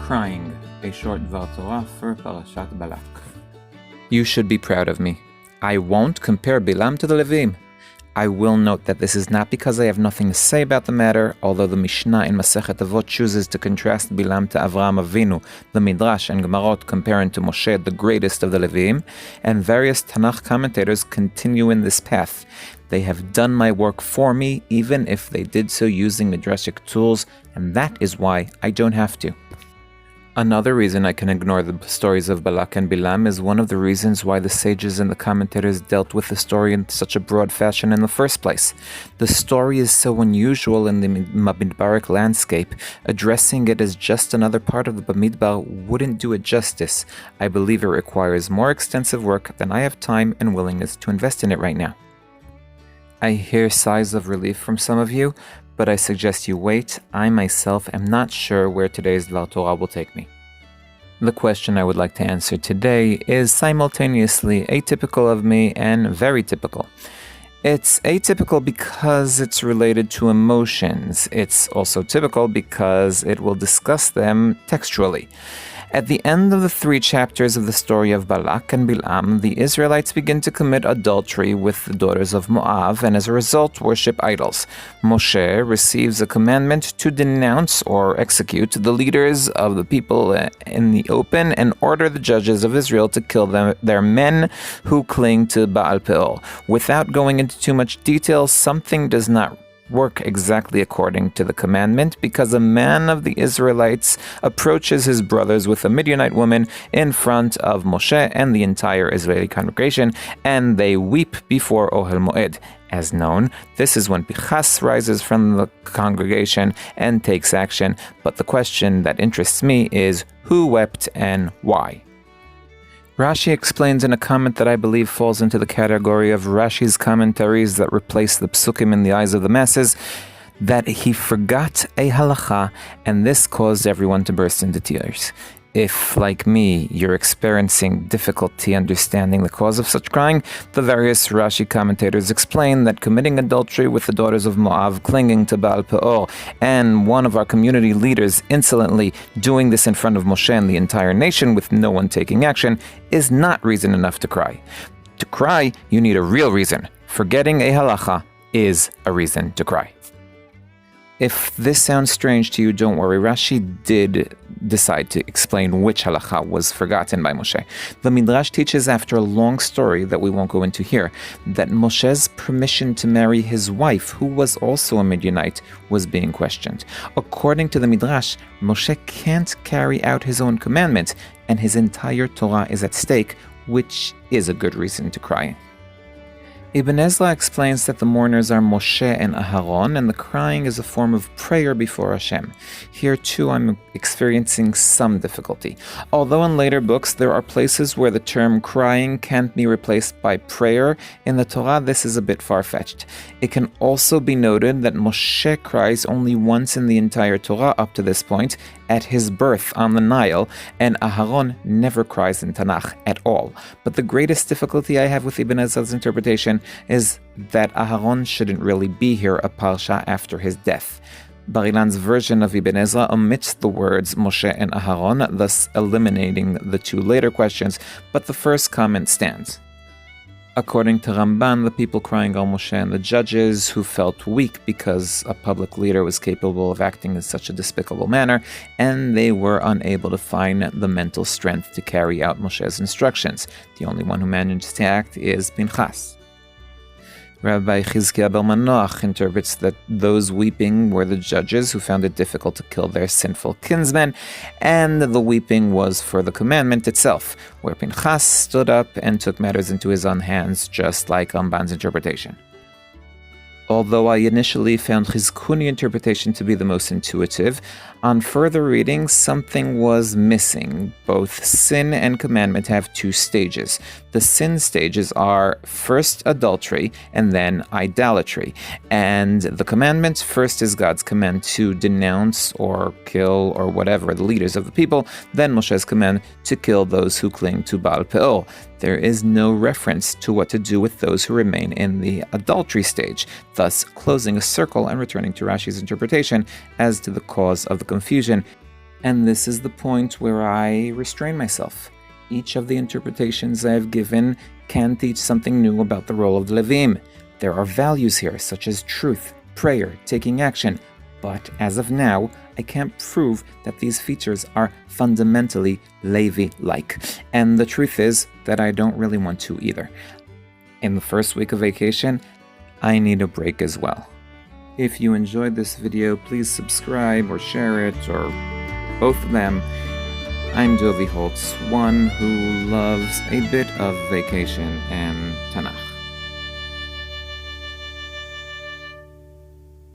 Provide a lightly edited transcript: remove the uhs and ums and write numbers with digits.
Crying, a short Dvar Torah for Parashat Balak. You should be proud of me. I won't compare Bilaam to the Leviyim. I will note that this is not because I have nothing to say about the matter, although the Mishnah in Masechet Avot chooses to contrast Bilaam to Avraham Avinu, the Midrash and Gemarot compare him to Moshe, the greatest of the Leviyim, and various Tanakh commentators continue in this path. They have done my work for me, even if they did so using Midrashic tools, and that is why I don't have to. Another reason I can ignore the stories of Balak and Bilaam is one of the reasons why the sages and the commentators dealt with the story in such a broad fashion in the first place. The story is so unusual in the Bamidbaric landscape, addressing it as just another part of the Bamidbar wouldn't do it justice. I believe it requires more extensive work than I have time and willingness to invest in it right now. I hear sighs of relief from some of you, but I suggest you wait. I myself am not sure where today's Dvar Torah will take me. The question I would like to answer today is simultaneously atypical of me and very typical. It's atypical because it's related to emotions. It's also typical because it will discuss them textually. At the end of the 3 chapters of the story of Balak and Bilaam, the Israelites begin to commit adultery with the daughters of Moab and as a result worship idols. Moshe receives a commandment to denounce or execute the leaders of the people in the open and order the judges of Israel to kill their men who cling to Baal Peor. Without going into too much detail, something does not work exactly according to the commandment because a man of the Israelites approaches his brothers with a Midianite woman in front of Moshe and the entire Israeli congregation, and they weep before Ohel Moed. As known, this is when Pinchas rises from the congregation and takes action, but the question that interests me is who wept and why? Rashi explains in a comment that I believe falls into the category of Rashi's commentaries that replace the psukim in the eyes of the masses, that he forgot a halacha, and this caused everyone to burst into tears. If, like me, you're experiencing difficulty understanding the cause of such crying, the various Rashi commentators explain that committing adultery with the daughters of Moab, clinging to Baal Peor, and one of our community leaders insolently doing this in front of Moshe and the entire nation with no one taking action is not reason enough to cry. To cry, you need a real reason. Forgetting a halacha is a reason to cry. If this sounds strange to you, don't worry. Rashi did decide to explain which halacha was forgotten by Moshe. The Midrash teaches after a long story that we won't go into here, that Moshe's permission to marry his wife, who was also a Midianite, was being questioned. According to the Midrash, Moshe can't carry out his own commandment, and his entire Torah is at stake, which is a good reason to cry. Ibn Ezra explains that the mourners are Moshe and Aharon, and the crying is a form of prayer before Hashem. Here too I'm experiencing some difficulty. Although in later books there are places where the term crying can't be replaced by prayer, in the Torah this is a bit far-fetched. It can also be noted that Moshe cries only once in the entire Torah up to this point, at his birth on the Nile, and Aharon never cries in Tanakh at all. But the greatest difficulty I have with Ibn Ezra's interpretation is that Aharon shouldn't really be here a parsha after his death. Bar Ilan's version of Ibn Ezra omits the words Moshe and Aharon, thus eliminating the 2 later questions, but the first comment stands. According to Ramban, the people crying are Moshe and the judges, who felt weak because a public leader was capable of acting in such a despicable manner, and they were unable to find the mental strength to carry out Moshe's instructions. The only one who managed to act is Pinchas. Rabbi Chizkiah bar Manoach interprets that those weeping were the judges who found it difficult to kill their sinful kinsmen, and the weeping was for the commandment itself, where Pinchas stood up and took matters into his own hands, just like Ramban's interpretation. Although I initially found Chizkuni interpretation to be the most intuitive, on further reading, something was missing. Both sin and commandment have 2 stages. The sin stages are first adultery and then idolatry. And the commandment first is God's command to denounce or kill or whatever the leaders of the people, then Moshe's command to kill those who cling to Baal Peor. There is no reference to what to do with those who remain in the adultery stage, thus closing a circle and returning to Rashi's interpretation as to the cause of the confusion. And this is the point where I restrain myself. Each of the interpretations I have given can teach something new about the role of the Leviyim. There are values here, such as truth, prayer, taking action, but as of now, I can't prove that these features are fundamentally Levi-like. And the truth is that I don't really want to either. In the first week of vacation, I need a break as well. If you enjoyed this video, please subscribe or share it, or both of them. I'm Dovi Holtz, one who loves a bit of vacation and Tanakh.